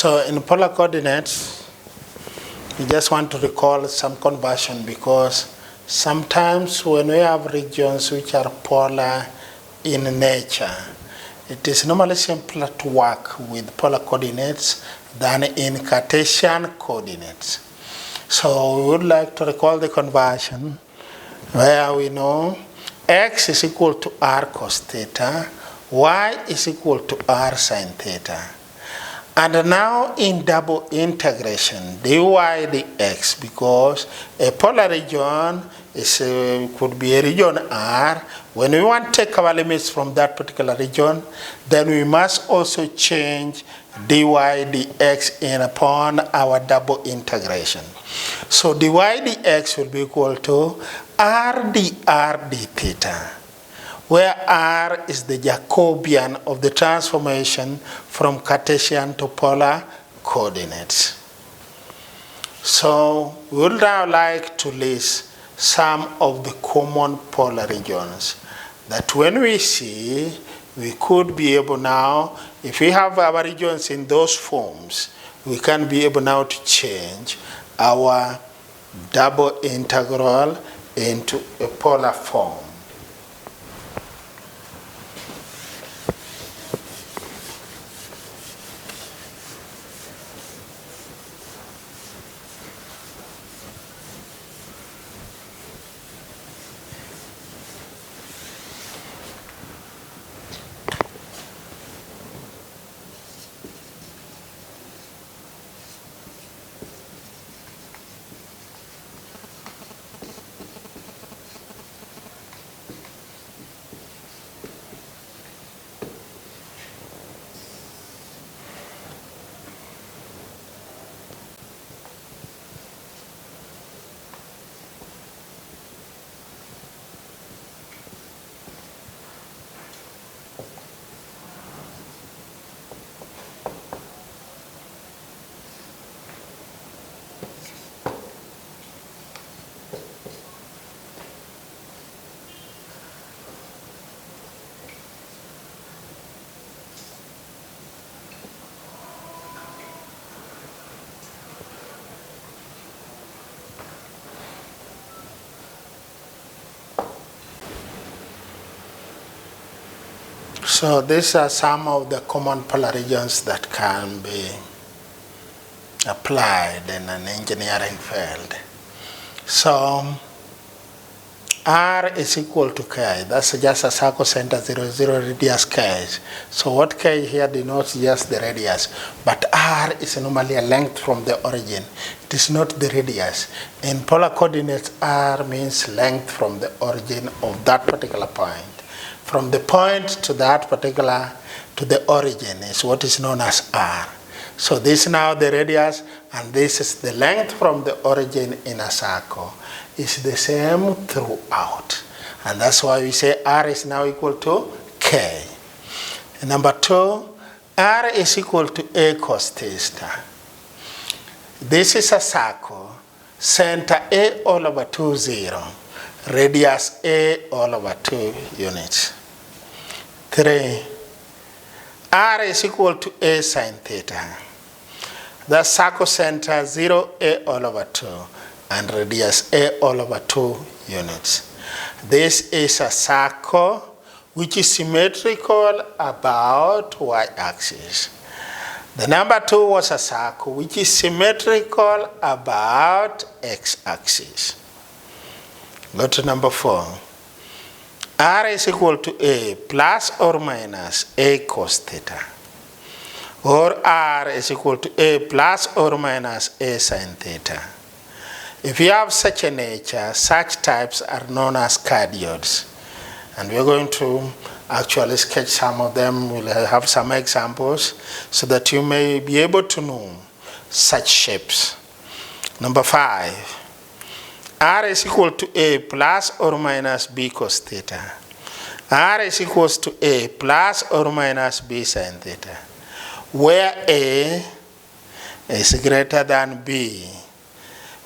So in polar coordinates, we just want to recall some conversion because sometimes when we have regions which are polar in nature, it is normally simpler to work with polar coordinates than in Cartesian coordinates. So we would like to recall the conversion where we know x is equal to r cos theta, y is equal to r sin theta. And now in double integration, dy dx, because a polar region is could be a region R. When we want to take our limits from that particular region, then we must also change dy dx in upon our double integration. So dy dx will be equal to r dr d theta, where r is the Jacobian of the transformation from Cartesian to polar coordinates. So we would now like to list some of the common polar regions that when we see, we could be able now, if we have our regions in those forms, we can be able now to change our double integral into a polar form. So these are some of the common polar regions that can be applied in an engineering field. So R is equal to K. That's just a circle center 0, 0 radius K. So what K here denotes just the radius, but R is normally a length from the origin. It is not the radius. In polar coordinates, R means length from the origin of that particular point. From the point to that particular, to the origin is what is known as R. So this is now the radius, and this is the length from the origin in a circle. It's the same throughout. And that's why we say R is now equal to K. And number 2, R is equal to A cos theta. This is a circle, center A all over 2, 0. Radius A all over 2 units. 3. R is equal to A sin theta. The circle center 0 A all over 2 and radius A all over 2 units. This is a circle which is symmetrical about y-axis. The number 2 was a circle which is symmetrical about x-axis. Go to number 4. R is equal to A plus or minus A cos theta. Or R is equal to A plus or minus A sin theta. If you have such a nature, such types are known as cardioids. And we're going to actually sketch some of them. We'll have some examples so that you may be able to know such shapes. Number 5. R is equal to A plus or minus B cos theta. R is equals to A plus or minus B sin theta, where A is greater than B.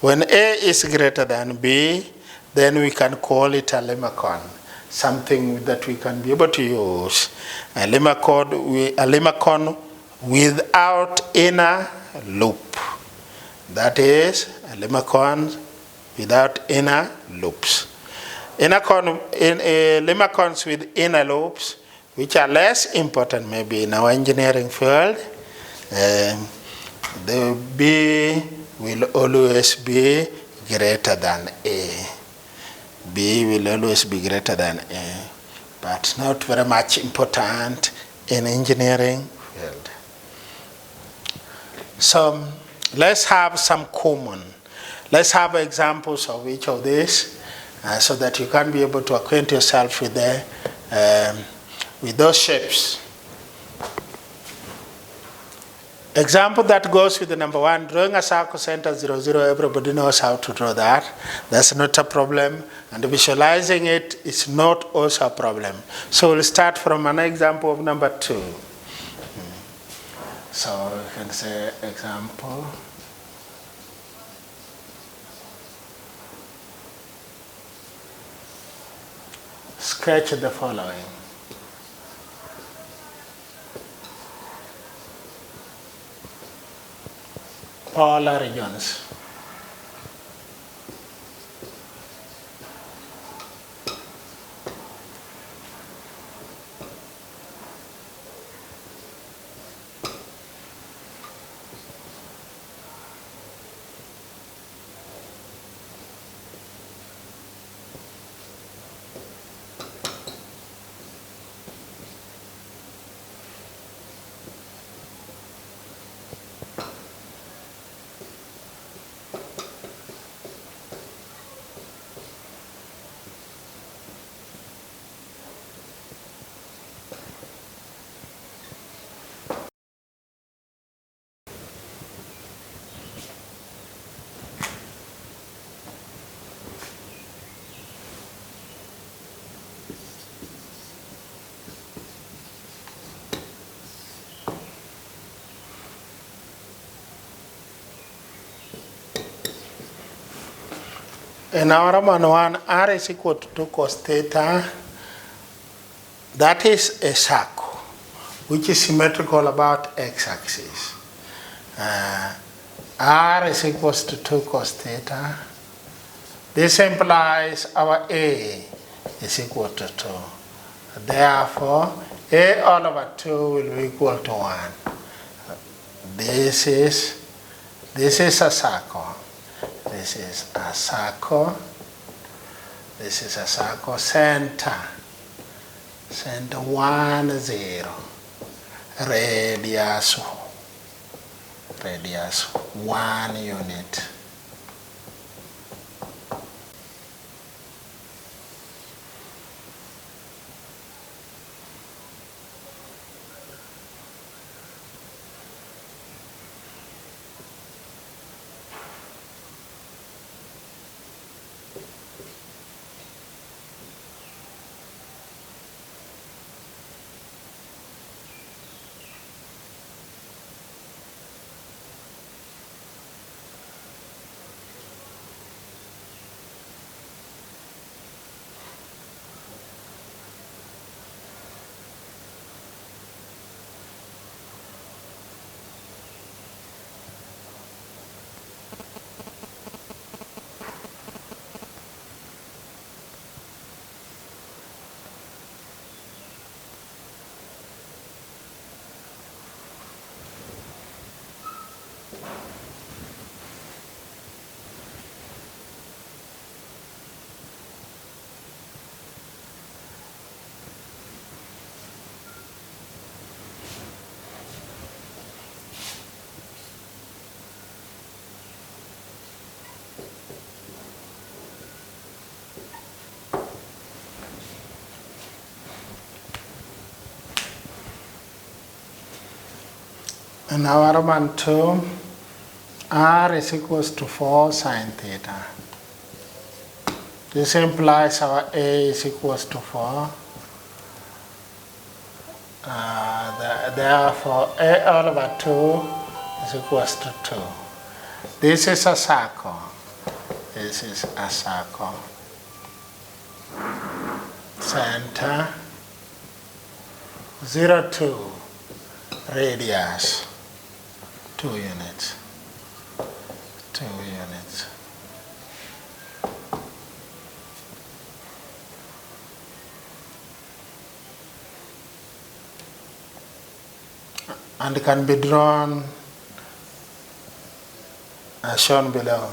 When A is greater than B, then we can call it a lemma, something that we can be able to use. A lemma without inner loop. That is a lemma cone without inner loops. Lemma cones with inner loops, which are less important maybe in our engineering field, the B will always be greater than A. B will always be greater than A, but not very much important in engineering field. So let's have some common. Let's have examples of each of these so that you can be able to acquaint yourself with those shapes. Example that goes with the number 1, drawing a circle center 0, 0, everybody knows how to draw that. That's not a problem. And visualizing it is not also a problem. So we'll start from an example of number 2. So we can say example. Sketch the following. Polar regions. In our Roman 1, r is equal to 2 cos theta. That is a circle which is symmetrical about x-axis. R is equals to 2 cos theta. This implies our A is equal to 2. Therefore, A all over 2 will be equal to 1. This is a circle. This is a circle. This is a circle. Center 1, 0. Radius 1 unit. In our Roman 2, r is equals to 4 sine theta. This implies our A is equals to 4. Therefore, A all over 2 is equals to 2. This is a circle. This is a circle. Center 0, 2. radius, 2 units, 2 units. And can be drawn as shown below.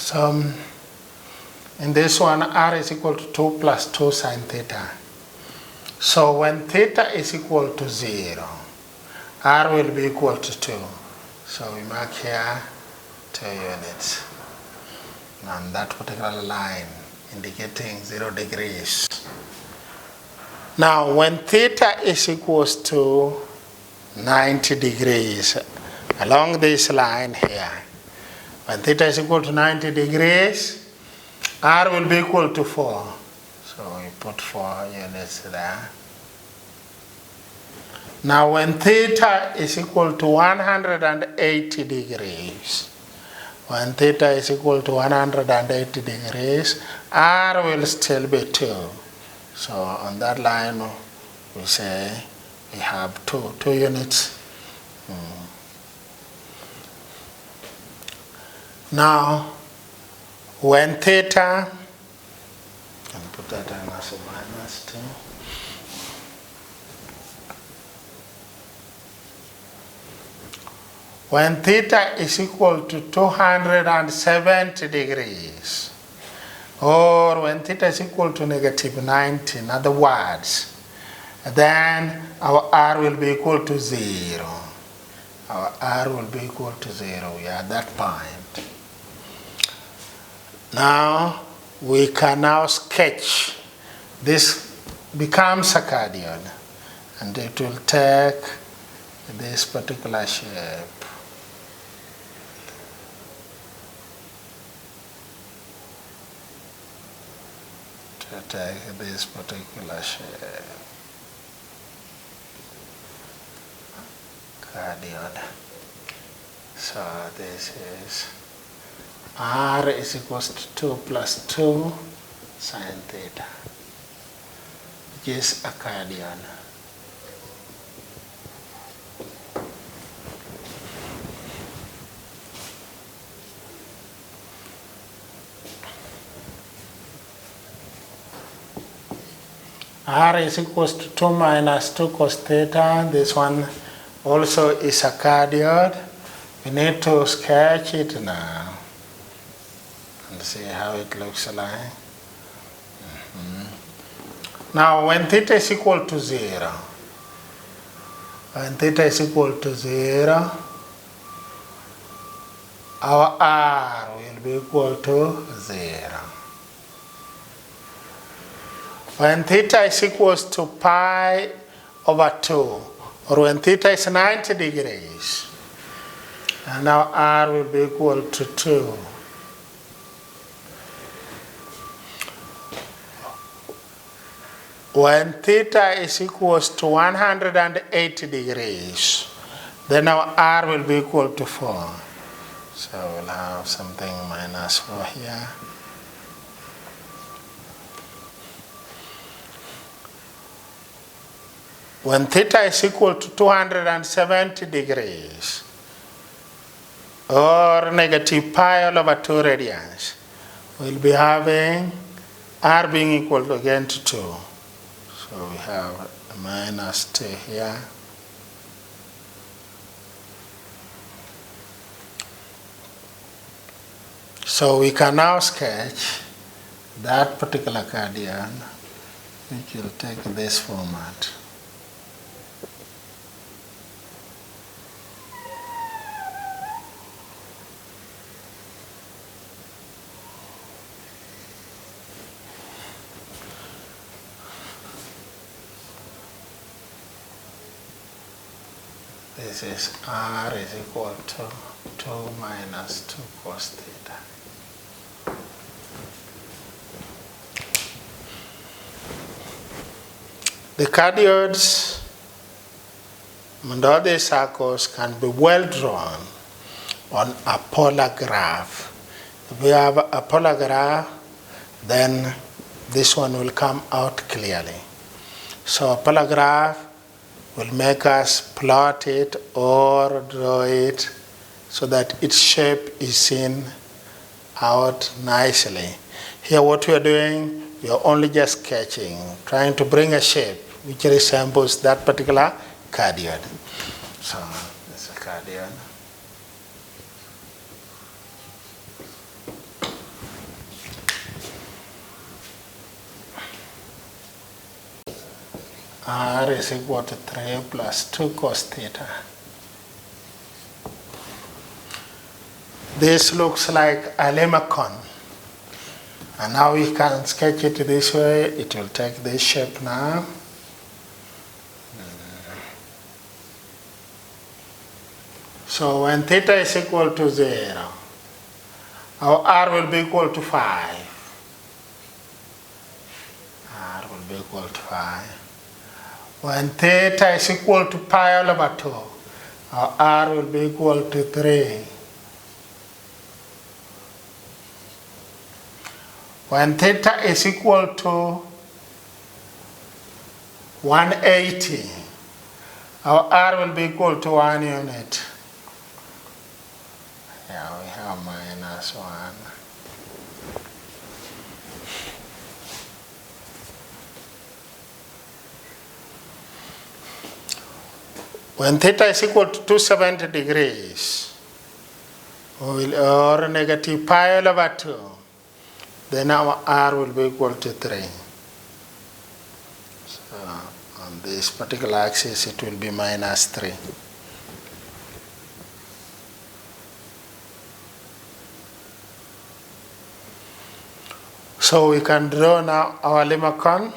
So in this one, r is equal to 2 plus 2 sine theta. So when theta is equal to 0, r will be equal to 2. So we mark here 2 units on that particular line indicating 0 degrees. Now when theta is equals to 90 degrees along this line here, when theta is equal to 90 degrees, r will be equal to 4. So we put 4 units there. Now when theta is equal to 180 degrees, when theta is equal to 180 degrees, r will still be 2. So on that line we say we have 2 units. Now when theta, and put that in as a minus 2. When theta is equal to 270 degrees, or when theta is equal to negative 90, in other words, then our r will be equal to 0. Our r will be equal to 0. We are at that point. Now we can now sketch. This becomes a cardion, and it will take this particular shape. To take this particular shape. Cardion. So this is r is equals to 2 plus 2 sine theta, which is a cardion. R is equals to 2 minus 2 cos theta. This one also is a cardioid. We need to sketch it now. and see how it looks like. Now when theta is equal to 0, when theta is equal to 0, our r will be equal to 0. When theta is equal to pi over 2, or when theta is 90 degrees, and now r will be equal to 2. When theta is equal to 180 degrees, then our r will be equal to 4. So we'll have something minus 4 here. When theta is equal to 270 degrees, or negative pi all over 2 radians, we'll be having r being equal to again to 2. So we have a minus 2 here. So we can now sketch that particular cardian, which will take this format. This is r is equal to 2 minus 2 cos theta. The cardioids and all these circles can be well drawn on a polar graph. If we have a polar graph, then this one will come out clearly. So a polar graph will make us plot it or draw it so that its shape is seen out nicely. Here what we are doing, we are only just sketching, trying to bring a shape which resembles that particular cardioid. So this is a cardioid. R is equal to 3 plus 2 cos theta. This looks like a lemon. And now we can sketch it this way. It will take this shape now. So when theta is equal to 0, our r will be equal to 5. R will be equal to 5. When theta is equal to pi all over 2, our r will be equal to 3. When theta is equal to 180, our r will be equal to 1 unit. Here we have minus 1. When theta is equal to 270 degrees, or negative pi all over 2, then our r will be equal to 3. So on this particular axis it will be minus 3. So we can draw now our lemon.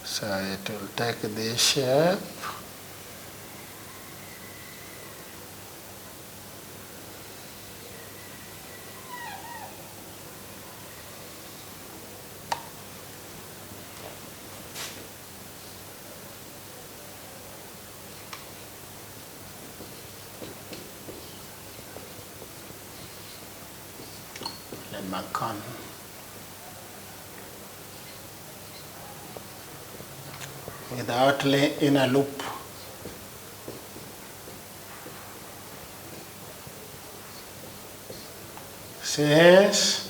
So it will take this shape. Lemon. Without in a loop. Since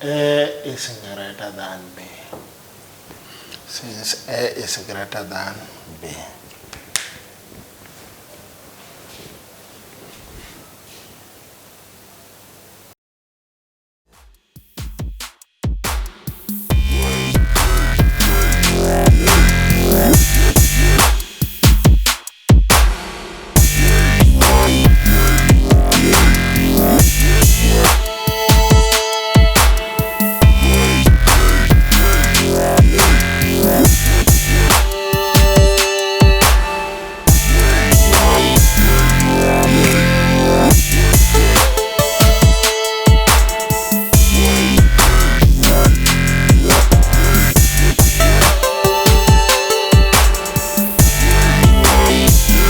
A is greater than B. Since A is greater than B.